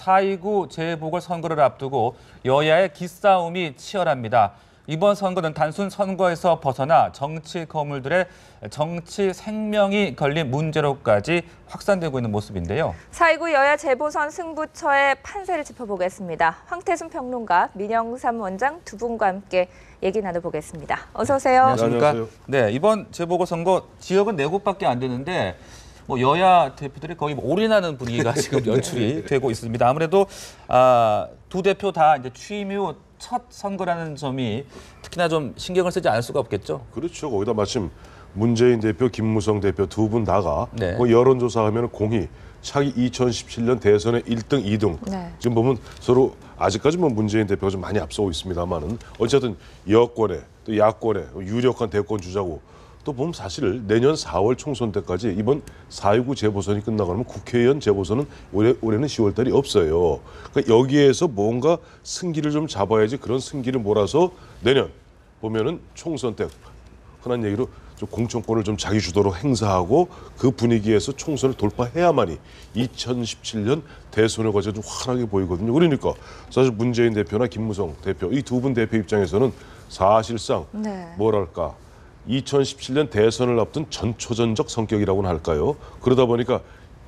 4.29 재보궐선거를 앞두고 여야의 기싸움이 치열합니다. 이번 선거는 단순 선거에서 벗어나 정치 거물들의 정치 생명이 걸린 문제로까지 확산되고 있는 모습인데요. 4.29 여야 재보선 승부처의 판세를 짚어보겠습니다. 황태순 평론가, 민영삼 원장 두 분과 함께 얘기 나눠보겠습니다. 어서 오세요. 안녕하십니까? 안녕하세요. 네, 이번 재보궐선거 지역은 4곳밖에 안 되는데 여야 대표들이 거의 올인하는 분위기가 지금 연출이 되고 있습니다. 아무래도 두 대표 다 이제 취임 이후 첫 선거라는 점이 특히나 좀 신경을 쓰지 않을 수가 없겠죠. 그렇죠. 거기다 마침 문재인 대표, 김무성 대표 두 분 다가 네. 뭐 여론조사하면 공히 차기 2017년 대선의 1등, 2등. 네. 지금 보면 서로 아직까지 뭐 문재인 대표가 좀 많이 앞서고 있습니다만은 어쨌든 여권에 또 야권에 유력한 대권 주자고 또 보면 사실 내년 4월 총선 때까지 이번 4.29 재보선이 끝나고 나면 국회의원 재보선은 올해는 10월 달이 없어요. 그러니까 여기에서 뭔가 승기를 좀 잡아야지 그런 승기를 몰아서 내년 보면은 총선 때 흔한 얘기로 좀 공천권을 좀 자기 주도로 행사하고 그 분위기에서 총선을 돌파해야만이 2017년 대선을 가지고 좀 환하게 보이거든요. 그러니까 사실 문재인 대표나 김무성 대표 이 두 분 대표 입장에서는 사실상 네. 뭐랄까 2017년 대선을 앞둔 전초전적 성격이라고는 할까요? 그러다 보니까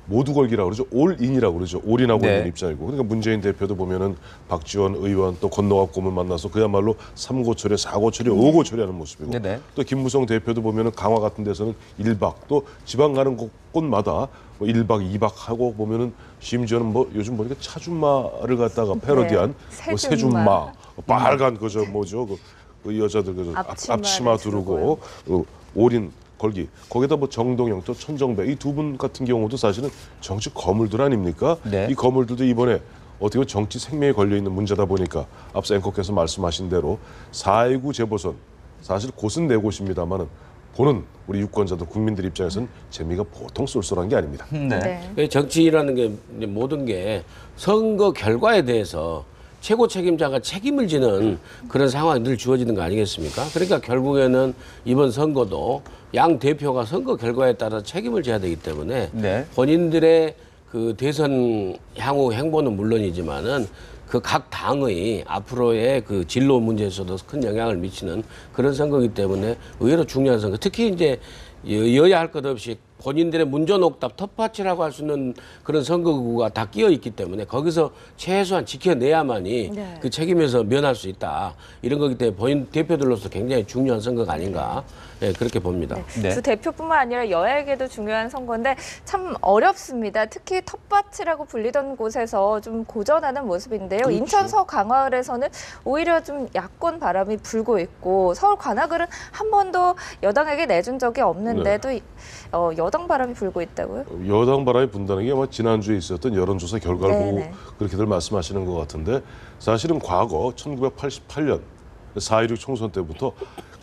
모두 걸기라고 그러죠. 올인이라고 그러죠. 올인하고 네. 있는 입장이고. 그러니까 문재인 대표도 보면은 박지원 의원 또 건너갑 고문 만나서 그야말로 3고 처리, 4고 처리, 5고 처리하는 모습이고. 네네. 또 김무성 대표도 보면은 강화 같은 데서는 1박 또 지방 가는 곳마다 뭐 1박, 2박 하고 보면은 심지어는 뭐 요즘 보니까 차준마를 갖다가 패러디한 네. 뭐 새준마. 새준마, 빨간 그저 뭐죠? 그 여자들 그 앞치마 두르고 올인 걸기 거기다 뭐 정동영 또 천정배 이 두 분 같은 경우도 사실은 정치 거물들 아닙니까? 네. 이 거물들도 이번에 어떻게 보면 정치 생명에 걸려 있는 문제다 보니까 앞서 앵커께서 말씀하신 대로 4.29 재보선 사실 곳은 네 곳입니다만은 보는 우리 유권자들 국민들 입장에서는 재미가 보통 쏠쏠한 게 아닙니다. 네. 정치라는 게 이제 모든 게 선거 결과에 대해서 최고 책임자가 책임을 지는 그런 상황이 늘 주어지는 거 아니겠습니까? 그러니까 결국에는 이번 선거도 양 대표가 선거 결과에 따라 책임을 져야 되기 때문에 네. 본인들의 그 대선 향후 행보는 물론이지만은 그 각 당의 앞으로의 그 진로 문제에서도 큰 영향을 미치는 그런 선거이기 때문에 의외로 중요한 선거. 특히 이제 여야 할 것 없이 본인들의 문전옥답 텃밭이라고 할 수 있는 그런 선거구가 다 끼어 있기 때문에 거기서 최소한 지켜내야만이 네. 그 책임에서 면할 수 있다. 이런 거기 때문에 본인 대표들로서 굉장히 중요한 선거가 아닌가. 네, 그렇게 봅니다. 네. 두 대표뿐만 아니라 여야에게도 중요한 선거인데 참 어렵습니다. 특히 텃밭이라고 불리던 곳에서 좀 고전하는 모습인데요. 그렇죠. 인천 서강화을에서는 오히려 좀 야권 바람이 불고 있고 서울 관악을은 한 번도 여당에게 내준 적이 없는데도 여당 바람이 불고 있다고요? 여당 바람이 분다는 게 아마 지난주에 있었던 여론조사 결과를 네네. 보고 그렇게들 말씀하시는 것 같은데 사실은 과거 1988년 4.16 총선 때부터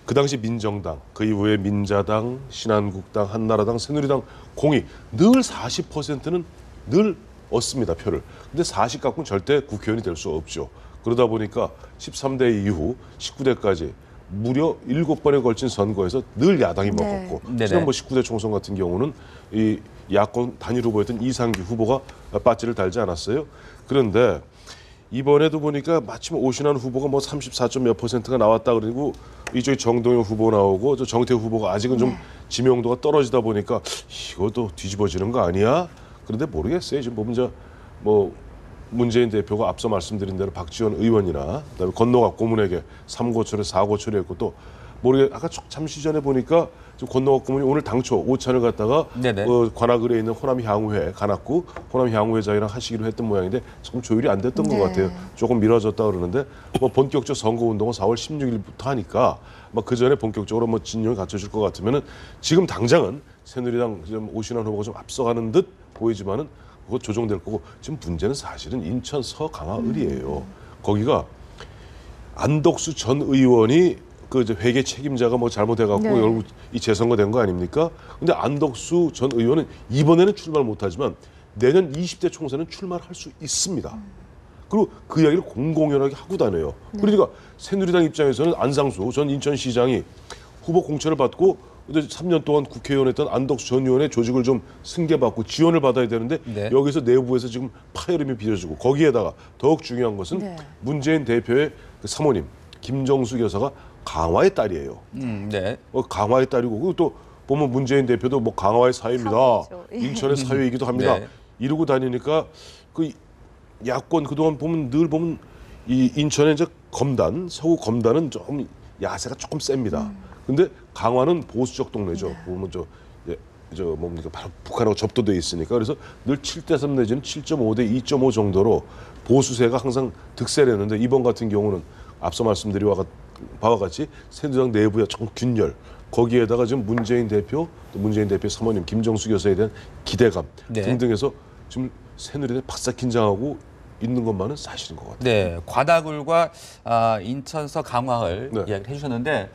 그 당시 민정당, 그 이후에 민자당, 신한국당, 한나라당, 새누리당 공이 늘 40%는 늘 얻습니다, 표를. 근데 40 갖고는 절대 국회의원이 될 수 없죠. 그러다 보니까 13대 이후 19대까지 무려 7번에 걸친 선거에서 늘 야당이 네. 먹었고 네네. 지난번 19대 총선 같은 경우는 이 야권 단일 후보였던 이상규 후보가 빠지를 달지 않았어요. 그런데 이번에도 보니까 마침 오신환 후보가 뭐 34점 몇 %가 나왔다 그리고 이쪽에 정동영 후보 나오고 저 정태우 후보가 아직은 좀 지명도가 떨어지다 보니까 이것도 뒤집어지는 거 아니야? 그런데 모르겠어요. 지금 보면 뭐 문재인 대표가 앞서 말씀드린 대로 박지원 의원이나 그다음에 건너갑 고문에게 3고 처리, 4고 처리했고 또 아까 잠시 전에 보니까 좀 건너갑 고문이 오늘 당초 오찬을 갖다가 네네. 관악을에 있는 호남 향후회 관악구 호남 향후회장이랑 하시기로 했던 모양인데 조금 조율이 안 됐던 네. 것 같아요. 조금 미뤄졌다 그러는데 뭐 본격적 선거 운동은 4월 16일부터 하니까 그 전에 본격적으로 뭐 진영이 갖춰질 것 같으면은 지금 당장은 새누리당 좀 오신환 후보가 좀 앞서가는 듯 보이지만은 그거 조정될 거고 지금 문제는 사실은 인천 서강화을이에요. 거기가 안덕수 전 의원이 그 회계 책임자가 뭐 잘못해갖고 네. 결국 이 재선거 된 거 아닙니까? 근데 안덕수 전 의원은 이번에는 출마를 못하지만 내년 20대 총선은 출마를 할 수 있습니다. 그리고 그 이야기를 공공연하게 하고 다녀요. 그러니까 새누리당 입장에서는 안상수 전 인천시장이 후보 공천을 받고 근데 3년 동안 국회의원했던 안덕수 전 의원의 조직을 좀 승계받고 지원을 받아야 되는데 네. 여기서 내부에서 지금 파열음이 빚어지고 거기에다가 더욱 중요한 것은 네. 문재인 대표의 그 사모님 김정숙 여사가 강화의 딸이에요. 네. 강화의 딸이고 그리고 또 보면 문재인 대표도 뭐 강화의 사위입니다. 사위죠. 예. 인천의 사위이기도 합니다. 네. 이러고 다니니까 그 야권 그동안 보면 늘 보면 이 인천의 이제 검단 서구 검단은 좀 야세가 조금 셉니다. 근데 강화는 보수적 동네죠. 보면 저 뭡니까 바로 북한하고 접도돼 있으니까 그래서 늘 7대3 내지는 7.5대 2.5 정도로 보수세가 항상 득세를 했는데 이번 같은 경우는 앞서 말씀드린 바와 같이 새누리당 내부의 좀 균열 거기에다가 지금 문재인 대표 또 문재인 대표 사모님 김정숙 여사에 대한 기대감 네. 등등해서 지금 새누리당이 바싹 긴장하고 있는 것만은 사실인 것 같아요. 네. 관악을과 인천서 강화을 네. 이야기를 해주셨는데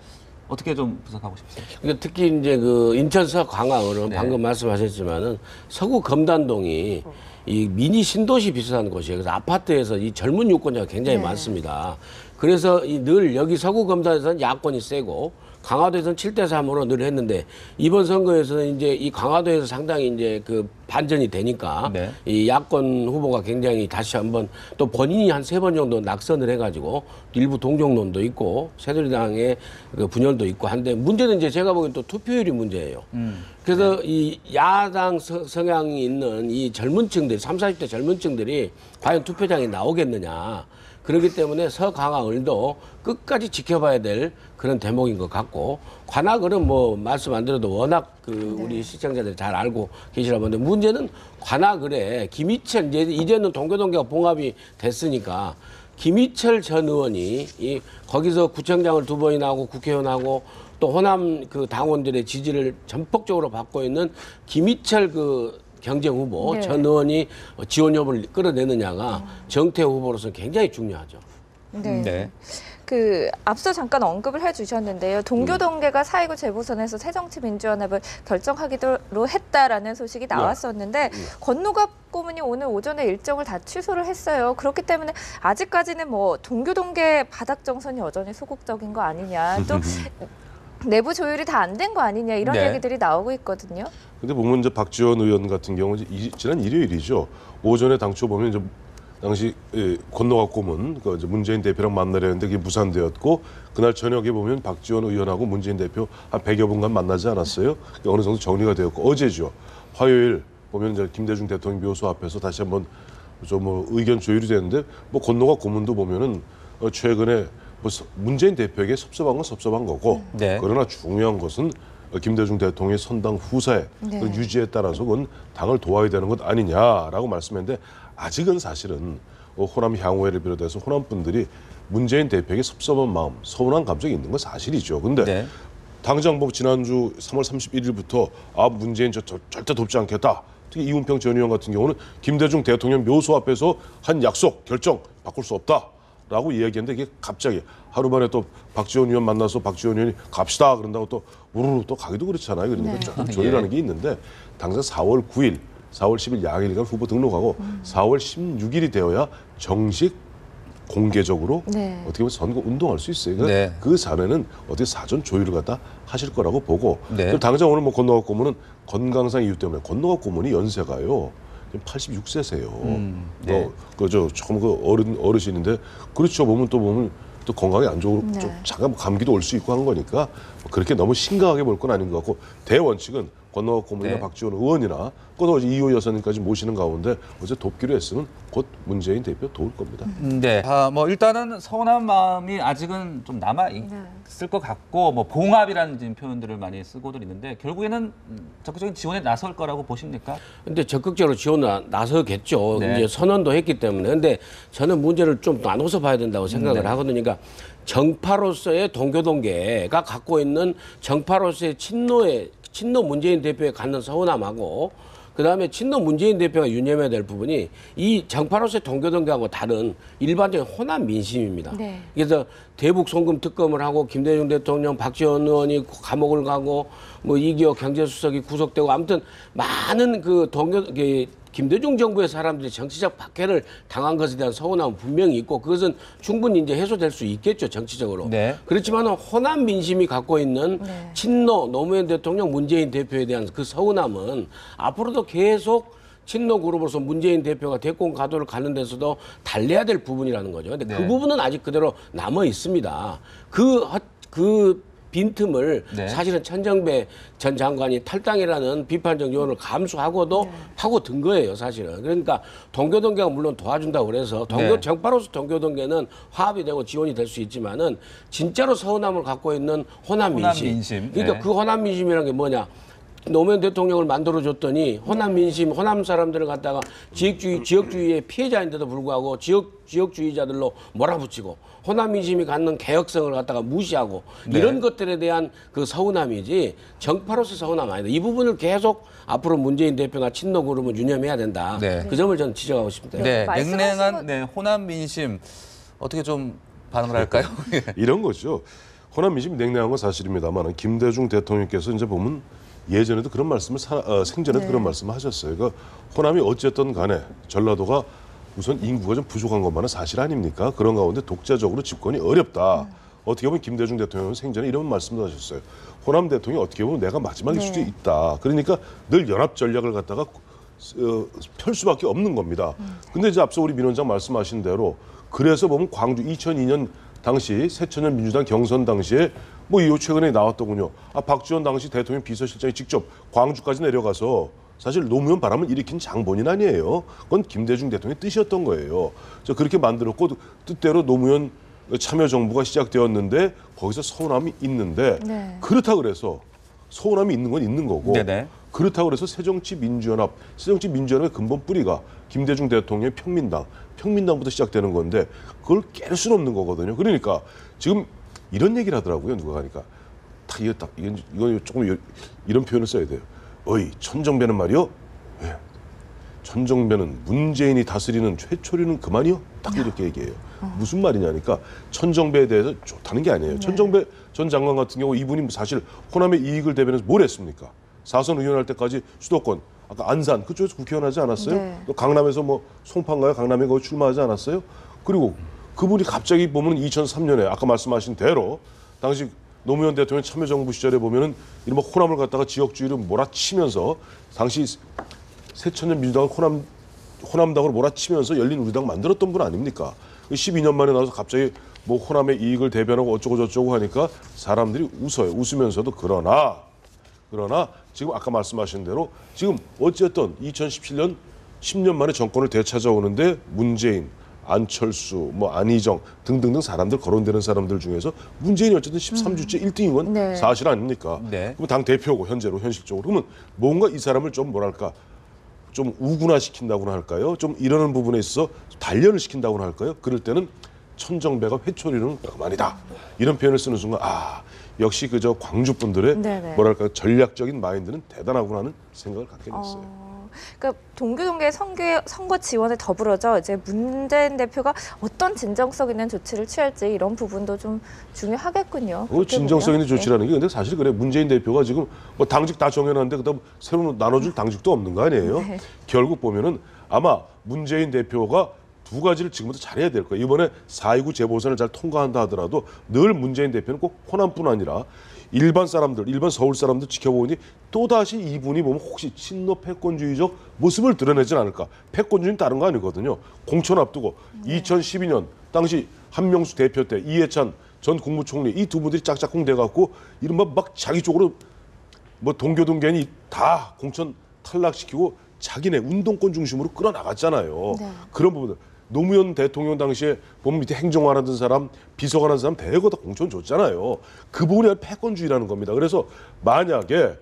어떻게 좀 분석하고 싶으세요? 그러니까 특히 이제 그 인천서 강화을은 네. 방금 말씀하셨지만은 서구 검단동이 이 미니 신도시 비슷한 곳이에요. 그래서 아파트에서 이 젊은 유권자가 굉장히 네. 많습니다. 그래서 늘 여기 서구 검단에서는 야권이 세고 강화도에서는 7대3으로 늘 했는데 이번 선거에서는 이제 이 강화도에서 상당히 이제 그 반전이 되니까 네. 이 야권 후보가 굉장히 다시 한번 또 본인이 한 3번 정도 낙선을 해가지고 일부 동정론도 있고 새누리당의 그 분열도 있고 한데 문제는 이제 제가 보기엔 또 투표율이 문제예요. 그래서 이 야당 성향이 있는 이 젊은 층들, 30, 40대 젊은 층들이 과연 투표장에 나오겠느냐. 그렇기 때문에 서강화을도 끝까지 지켜봐야 될 그런 대목인 것 같고 관악을은 뭐 말씀 안 드려도 워낙 그 우리 시청자들이 잘 알고 계시라 보는데 문제는 관악을에 김희철 이제는 동교동계가 봉합이 됐으니까 김희철 전 의원이 거기서 구청장을 2번이나 하고 국회의원하고 또 호남 그 당원들의 지지를 전폭적으로 받고 있는 김희철 그 경쟁 후보 네. 전 의원이 지원 여부를 끌어내느냐가 정태 후보로서는 굉장히 중요하죠. 네. 네. 그 앞서 잠깐 언급을 해주셨는데요. 동교동계가 4.29 재보선에서 새정치민주연합을 결정하기로 했다라는 소식이 나왔었는데 권노갑 고문이 오늘 오전에 일정을 다 취소를 했어요. 그렇기 때문에 아직까지는 뭐 동교동계 바닥 정선이 여전히 소극적인 거 아니냐. 또 내부 조율이 다 안 된 거 아니냐 이런 네. 얘기들이 나오고 있거든요. 근데 보면 이제 박지원 의원 같은 경우는 지난 일요일이죠. 오전에 당초 보면 이제 당시 권노갑 고문 그 이제 문재인 대표랑 만나려 했는데 그게 무산되었고 그날 저녁에 보면 박지원 의원하고 문재인 대표 한 100여 분간 만나지 않았어요. 어느 정도 정리가 되었고 어제죠. 화요일 보면 이제 김대중 대통령 묘소 앞에서 다시 한번 좀 뭐 의견 조율이 됐는데 뭐 권노갑 고문도 보면은 최근에 뭐 문재인 대표에게 섭섭한 건 섭섭한 거고 네. 그러나 중요한 것은 김대중 대통령의 선당 후사의 네. 그 유지에 따라서 그건 당을 도와야 되는 것 아니냐라고 말씀했는데 아직은 사실은 호남 향후회를 비롯해서 호남 분들이 문재인 대표에게 섭섭한 마음, 서운한 감정이 있는 건 사실이죠. 근데 네. 당장 뭐 지난주 3월 31일부터 문재인 절대 돕지 않겠다. 특히 이훈평 전 의원 같은 경우는 김대중 대통령 묘소 앞에서 한 약속, 결정 바꿀 수 없다. 라고 이야기했는데 이게 갑자기 하루 만에 또 박지원 의원 만나서 박지원 의원이 갑시다 그런다고 또 우르르 또 가기도 그렇잖아요. 그러니까 네. 조금 조율하는 게 있는데 당장 4월 9일, 4월 10일 양일간 후보 등록하고 4월 16일이 되어야 정식 공개적으로 네. 어떻게 보면 선거 운동할 수 있어요. 그러니까 네. 그 전에는 어떻게 사전 조율을 갖다 하실 거라고 보고 네. 그럼 당장 오늘 뭐 권노갑 고문은 건강상 이유 때문에 권노갑 고문이 연세가요. 지금 86세세요. 네. 그저 조금 그 어르신인데 그렇죠. 보면 또 건강이 안 좋고 네. 좀 잠깐 감기도 올 수 있고 한 거니까 그렇게 너무 심각하게 볼 건 아닌 것 같고 대원칙은 권노갑 고문이나 네. 박지원 의원이나 또 이호 여사님까지 모시는 가운데 어제 돕기로 했으면 곧 문재인 대표 도울 겁니다. 네. 뭐 일단은 서운한 마음이 아직은 좀 남아 있을 것 같고 뭐 봉합이라는 지금 표현들을 많이 쓰고들 있는데 결국에는 적극적인 지원에 나설 거라고 보십니까? 근데 적극적으로 지원 나서겠죠. 네. 이제 선언도 했기 때문에. 근데 저는 문제를 좀 나눠서 봐야 된다고 생각을 하거든요. 그러니까 정파로서의 동교동계가 갖고 있는 정파로서의 친노 문재인 대표에 갖는 서운함하고 그다음에 친노 문재인 대표가 유념해야 될 부분이 이 정파로서의 동교동계하고 다른 일반적인 호남 민심입니다. 네. 그래서 대북 송금 특검을 하고 김대중 대통령, 박지원 의원이 감옥을 가고 뭐 이기호 경제수석이 구속되고 아무튼 많은 그 김대중 정부의 사람들이 정치적 박해를 당한 것에 대한 서운함은 분명히 있고 그것은 충분히 이제 해소될 수 있겠죠, 정치적으로. 네. 그렇지만 호남 민심이 갖고 있는 네. 친노 노무현 대통령 문재인 대표에 대한 그 서운함은 앞으로도 계속 친노 그룹으로서 문재인 대표가 대권 가도를 가는 데서도 달래야 될 부분이라는 거죠. 근데 그 네. 부분은 아직 그대로 남아 있습니다. 그 빈틈을 네. 사실은 천정배 전 장관이 탈당이라는 비판적 요원을 감수하고도 파고든 거예요, 사실은. 그러니까 동교동계가 물론 도와준다고 그래서 네. 정파로서 동교동계는 화합이 되고 지원이 될 수 있지만은 진짜로 서운함을 갖고 있는 호남 민심. 민심. 그러니까 네. 그 호남 민심이라는 게 뭐냐? 노무현 대통령을 만들어줬더니 호남 민심, 호남 사람들을 갖다가 지역주의의 피해자인데도 불구하고 지역주의자들로 몰아붙이고 호남 민심이 갖는 개혁성을 갖다가 무시하고 네. 이런 것들에 대한 그 서운함이지 정파로서 서운함 아니다. 이 부분을 계속 앞으로 문재인 대표가 친노 그룹은 유념해야 된다. 네. 그 점을 저는 지적하고 싶습니다. 네, 말씀하신 냉랭한 것- 네, 호남 민심 어떻게 좀 반응을 할까요? 이런 거죠. 호남 민심이 냉랭한 건 사실입니다만 김대중 대통령께서 이제 보면 예전에도 그런 말씀을 생전에도 네. 그런 말씀을 하셨어요. 그러니까 호남이 어쨌든 간에 전라도가 우선 인구가 좀 부족한 것만은 사실 아닙니까? 그런 가운데 독자적으로 집권이 어렵다. 어떻게 보면 김대중 대통령은 생전에 이런 말씀도 하셨어요. 호남 대통령이 어떻게 보면 내가 마지막일 네. 수도 있다. 그러니까 늘 연합 전략을 갖다가 펼 수밖에 없는 겁니다. 근데 이제 앞서 우리 민 원장 말씀하신 대로 그래서 보면 광주 2002년 당시 새천년 민주당 경선 당시에 뭐 이 최근에 나왔더군요. 박지원 당시 대통령 비서실장이 직접 광주까지 내려가서 사실 노무현 바람을 일으킨 장본인 아니에요. 그건 김대중 대통령의 뜻이었던 거예요. 그렇게 만들었고 뜻대로 노무현 참여정부가 시작되었는데 거기서 서운함이 있는데 네. 그렇다 그래서 서운함이 있는 건 있는 거고 네네. 그렇다고 그래서 새정치민주연합의 근본 뿌리가 김대중 대통령의 평민당부터 시작되는 건데 그걸 깰 수는 없는 거거든요. 그러니까 지금 이런 얘기를 하더라고요. 누가 하니까 이건 조금 이런 표현을 써야 돼요. 어이 천정배는 말이요. 예. 천정배는 문재인이 다스리는 최초리는 그만이요. 딱 이렇게 얘기해요. 무슨 말이냐니까 천정배에 대해서 좋다는 게 아니에요. 천정배 전 장관 같은 경우 이분이 사실 호남의 이익을 대변해서 뭘 했습니까? 4선 의원할 때까지 수도권 아까 안산 그쪽에서 국회의원 하지 않았어요? 네. 또 강남에서 뭐 송파인가요? 강남에 거기 출마하지 않았어요? 그리고 그분이 갑자기 보면 2003년에 아까 말씀하신 대로 당시 노무현 대통령 참여정부 시절에 보면은 이른바 호남을 갖다가 지역주의를 몰아치면서 당시 새천년 민주당을 호남당으로 몰아치면서 열린 우리당 만들었던 분 아닙니까? 12년 만에 나와서 갑자기 뭐 호남의 이익을 대변하고 어쩌고 저쩌고 하니까 사람들이 웃어요. 웃으면서도 그러나 지금 아까 말씀하신 대로 지금 어쨌든 2017년 10년 만에 정권을 되찾아오는데 문재인, 안철수, 뭐 안희정 등등등 사람들 거론되는 사람들 중에서 문재인이 어쨌든 13주째 1등인 건 네. 사실 아닙니까? 네. 그럼 당 대표고 현실적으로 그러면 뭔가 이 사람을 좀 뭐랄까 좀 우군화시킨다고나 할까요? 좀 이러는 부분에 있어서 단련을 시킨다고나 할까요? 그럴 때는 천정배가 회초리는 그만이다. 이런 표현을 쓰는 순간 역시 그저 광주 분들의 네네. 뭐랄까 전략적인 마인드는 대단하구나 하는 생각을 갖게 됐어요. 그러니까 동교동계 선거 지원에 더불어져 이제 문재인 대표가 어떤 진정성 있는 조치를 취할지 이런 부분도 좀 중요하겠군요. 그 그렇게 진정성 있는 보면. 조치라는 게 근데 사실 그래 문재인 대표가 지금 뭐 당직 다 정해놨는데 그다음 새로 나눠줄 당직도 없는 거 아니에요? 네. 결국 보면은 아마 문재인 대표가 두 가지를 지금부터 잘해야 될 거예요. 이번에 4.29 재보선을 잘 통과한다 하더라도 늘 문재인 대표는 꼭 호남뿐 아니라 일반 서울 사람들 지켜보니 또다시 이분이 보면 혹시 친노 패권주의적 모습을 드러내진 않을까. 패권주의는 다른 거 아니거든요. 공천 앞두고 2012년 당시 한명수 대표 때 이해찬 전 국무총리 이 두 분들이 짝짝꿍 돼갖고 이른바 막 자기 쪽으로 뭐 동교동계니 다 공천 탈락시키고 자기네 운동권 중심으로 끌어나갔잖아요. 네. 그런 부분들. 노무현 대통령 당시에 보면 밑에 행정관 하던 사람, 비서관 하던 사람 대거 다 공천 줬잖아요. 그 부분이 패권주의라는 겁니다. 그래서 만약에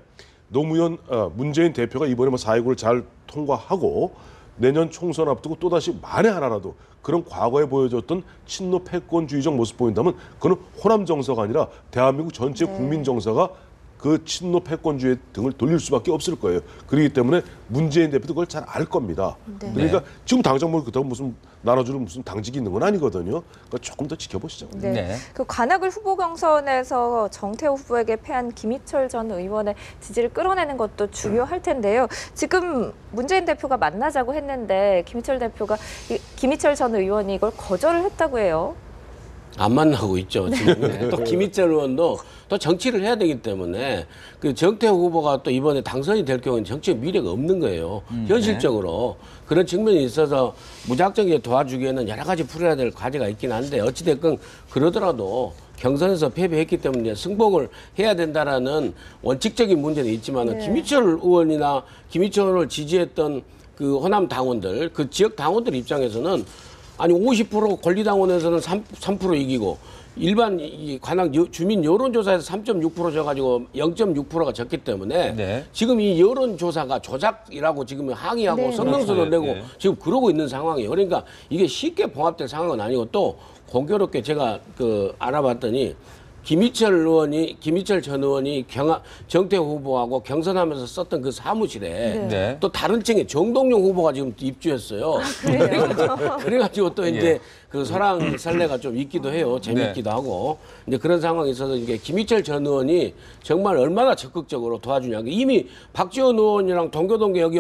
문재인 대표가 이번에 뭐 4.29를 잘 통과하고 내년 총선 앞두고 또다시 만에 하나라도 그런 과거에 보여줬던 친노 패권주의적 모습 보인다면 그건 호남 정서가 아니라 대한민국 전체 국민 정서가 그 친노 패권주의 등을 돌릴 수밖에 없을 거예요. 그렇기 때문에 문재인 대표도 그걸 잘 알 겁니다. 네. 그러니까 지금 당장 뭐 그렇다고 무슨 나눠주는 무슨 당직이 있는 건 아니거든요. 그러니까 조금 더 지켜보시죠. 네. 네. 그 관악을 후보 경선에서 정태호 후보에게 패한 김희철 전 의원의 지지를 끌어내는 것도 중요할 텐데요. 지금 문재인 대표가 만나자고 했는데 김희철 전 의원이 이걸 거절을 했다고 해요. 안 만나고 있죠. 지금 또 김희철 의원도 또 정치를 해야 되기 때문에 그 정태호 후보가 또 이번에 당선이 될 경우는 정치적 미래가 없는 거예요. 현실적으로 그런 측면이 있어서 무작정 이제 도와주기에는 여러 가지 풀어야 될 과제가 있긴 한데 어찌됐건 그러더라도 경선에서 패배했기 때문에 승복을 해야 된다라는 원칙적인 문제는 있지만은 네. 김희철 의원이나 김희철 의원을 지지했던 그 호남 당원들, 그 지역 당원들 입장에서는 아니 50% 권리당원에서는 3% 이기고 일반 이 관악 주민 여론조사에서 3.6% 져가지고 0.6%가 졌기 때문에 네. 지금 이 여론조사가 조작이라고 지금 항의하고 네, 성명서를 네. 내고 네. 지금 그러고 있는 상황이에요. 그러니까 이게 쉽게 봉합될 상황은 아니고 또 공교롭게 제가 그 알아봤더니 김희철 전 의원이 정태호 후보하고 경선하면서 썼던 그 사무실에 네. 또 다른 층에 정동영 후보가 지금 입주했어요. 그래가지고 또 이제 그 설왕설래가 좀 있기도 해요. 재밌기도 하고. 이제 그런 상황이 있어서 이게 김희철 전 의원이 정말 얼마나 적극적으로 도와주냐. 이미 박지원 의원이랑 동교동계 여기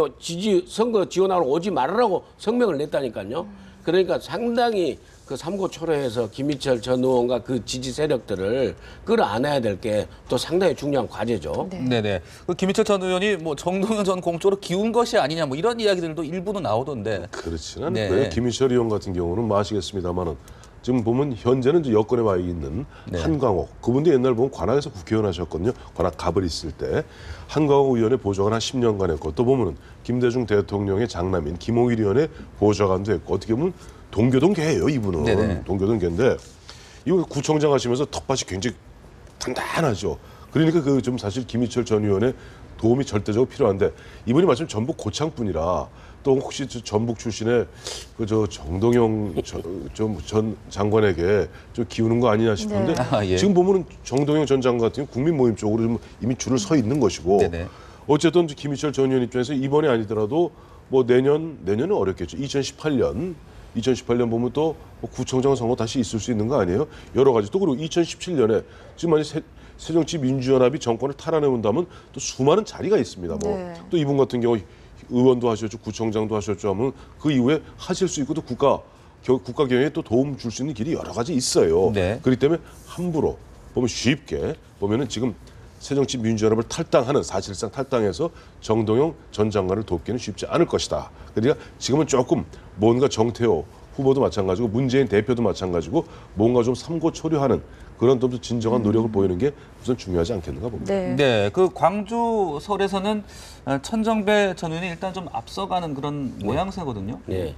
선거 지원하러 오지 말으라고 성명을 냈다니까요. 그러니까 상당히 그 삼고초려해서 김희철 전 의원과 그 지지 세력들을 끌어안아야 될 게 또 상당히 중요한 과제죠. 네네. 그 김희철 전 의원이 뭐 정동영 전 공적으로 기운 것이 아니냐 뭐 이런 이야기들도 일부는 나오던데. 그렇지는 네. 않고요. 김희철 의원 같은 경우는 뭐 아시겠습니다만은 지금 보면 현재는 이제 여권에 와 있는 네. 한광옥 그분도 옛날 보면 관악에서 국회의원 하셨거든요. 관악 갑을 있을 때 한광옥 의원의 보좌관 한 10년간 했고 또 보면은 김대중 대통령의 장남인 김홍일 의원의 보좌관도 했고 어떻게 보면 동교동계예요 이분은. 네네. 동교동계인데 이거 구청장 하시면서 텃밭이 굉장히 단단하죠. 그러니까 그 좀 사실 김희철 전 의원의 도움이 절대적으로 필요한데 이분이 마침 전북 고창분이라 또 혹시 저 전북 출신의 그 저 정동영 전 장관에게 좀 기우는 거 아니냐 싶은데 네. 아, 예. 지금 보면은 정동영 전 장관 같은 경우 국민 모임 쪽으로 좀 이미 줄을 서 있는 것이고 네네. 어쨌든 김희철 전 의원 입장에서 이번이 아니더라도 뭐 내년은 어렵겠죠. 2018년 보면 또뭐 구청장 선거 다시 있을 수 있는 거 아니에요? 여러 가지 또 그리고 2017년에 지금 만약 새정치민주연합이 정권을 탈환해온다면 또 수많은 자리가 있습니다. 뭐 네. 또 이분 같은 경우 의원도 하셨죠, 구청장도 하셨죠 하면 그 이후에 하실 수 있고 또 국가 경영에 또 도움 줄 수 있는 길이 여러 가지 있어요. 네. 그렇기 때문에 함부로 보면 쉽게 보면은 지금 새정치민주연합을 탈당하는 사실상 탈당해서 정동영 전 장관을 돕기는 쉽지 않을 것이다. 그러니까 지금은 조금 뭔가 정태호 후보도 마찬가지고 문재인 대표도 마찬가지고 뭔가 좀 삼고초려하는 그런 좀 진정한 노력을 보이는 게 우선 중요하지 않겠는가 봅니다. 네. 네, 그 광주 설에서는 천정배 전 의원이 일단 좀 앞서가는 그런 모양새거든요. 네.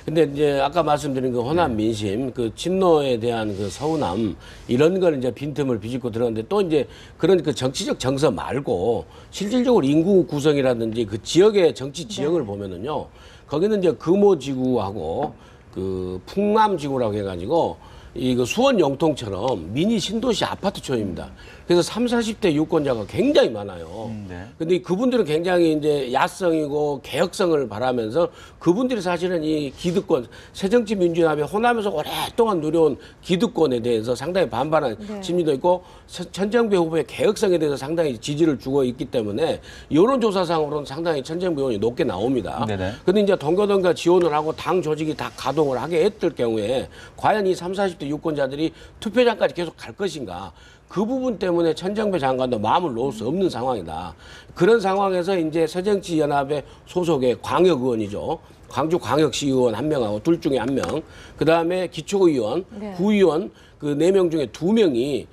근데 이제 아까 말씀드린 그 호남 민심, 그 친노에 대한 그 서운함 이런 걸 이제 빈틈을 비집고 들었는데 또 이제 그런 그 정치적 정서 말고 실질적으로 인구 구성이라든지 그 지역의 정치 지형을 보면은요, 거기는 이제 금호지구하고 그 풍남지구라고 해가지고 이 수원 영통처럼 미니 신도시 아파트촌입니다. 그래서 30, 40대 유권자가 굉장히 많아요. 네. 근데 그분들은 굉장히 이제 야성이고 개혁성을 바라면서 그분들이 사실은 이 기득권, 새정치민주연합의 호남에서 오랫동안 누려온 기득권에 대해서 상당히 반발하는 심리도 있고 천정배 후보의 개혁성에 대해서 상당히 지지를 주고 있기 때문에 여론조사상으로는 상당히 천정배 의원이 높게 나옵니다. 네네. 근데 이제 동교동과 지원을 하고 당 조직이 다 가동을 하게 했을 경우에 과연 이 30, 40대 유권자들이 투표장까지 계속 갈 것인가? 그 부분 때문에 천정배 장관도 마음을 놓을 수 없는 상황이다. 그런 상황에서 이제 새정치연합의 소속의 광역의원이죠. 광주광역시의원 한 명하고 둘 중에 한 명, 그 다음에 기초의원, 네. 구의원 그 4명 중에 2명이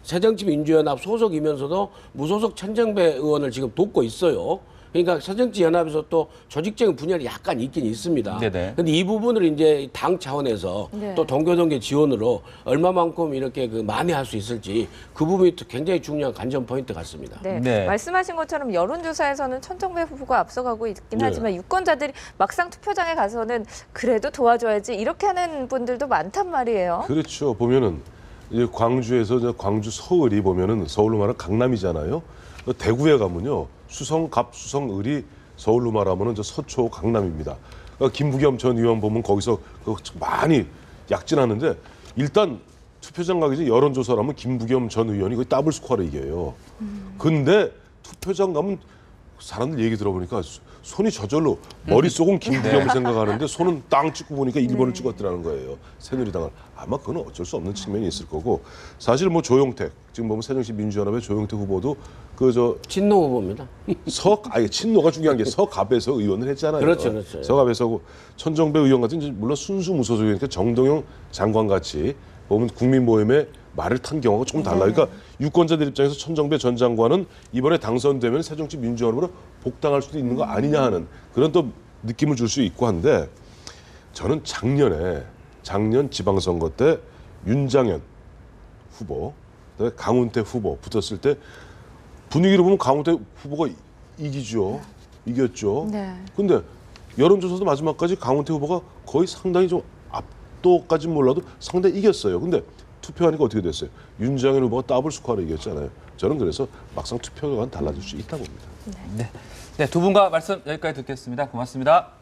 새정치민주연합 소속이면서도 무소속 천정배 의원을 지금 돕고 있어요. 그러니까 새정치연합에서 또 조직적인 분열이 약간 있긴 있습니다. 네네. 근데 이 부분을 이제 당 차원에서 네. 또 동교동계 지원으로 얼마만큼 이렇게 그 만회할 수 있을지 그 부분이 또 굉장히 중요한 관전 포인트 같습니다. 네. 네. 말씀하신 것처럼 여론조사에서는 천정배 후보가 앞서가고 있긴 네. 하지만 유권자들이 막상 투표장에 가서는 그래도 도와줘야지 이렇게 하는 분들도 많단 말이에요. 그렇죠. 보면은 이제 광주에서 이제 광주 서을이 보면은 서울로 말하면 강남이잖아요. 대구에 가면요 수성갑, 수성을이 서울로 말하면은 저 서초 강남입니다. 그러니까 김부겸 전 의원 보면 거기서 많이 약진하는데 일단 투표장 가기 전에 여론조사라면 김부겸 전 의원이 거의 더블 스코어로 이겨요. 근데 투표장 가면 사람들 얘기 들어보니까 손이 저절로 머릿속은 김부겸을 생각하는데 손은 땅 찍고 보니까 1번을 찍었더라는 거예요. 새누리당을. 아마 그건 어쩔 수 없는 측면이 있을 거고 사실 뭐 조용택 지금 보면 새정치 민주연합의 조용택 후보도 친노 후보입니다. 아니 친노가 중요한 게 서갑에서 의원을 했잖아요. 그렇죠. 서갑에서 천정배 의원 같은 이제 물론 순수 무소속이니까 정동영 장관 같이 보면 국민모임에 말을 탄 경우가 조금 달라요. 그러니까 유권자들 입장에서 천정배 전 장관은 이번에 당선되면 새정치민주연합으로 복당할 수도 있는 거 아니냐 하는 그런 또 느낌을 줄 수 있고 한데 저는 작년 지방선거 때 윤장현 후보, 그다음에 강훈태 후보 붙었을 때 분위기로 보면 강훈태 후보가 이겼죠. 네. 근데 여론조사도 마지막까지 강훈태 후보가 거의 상당히 좀 압도까지는 몰라도 상당히 이겼어요. 근데 투표하니까 어떻게 됐어요? 윤장현 후보가 더블 스코어로 이겼잖아요. 저는 그래서 막상 투표가 달라질 수 있다고 봅니다. 네, 두 분과 말씀 여기까지 듣겠습니다. 고맙습니다.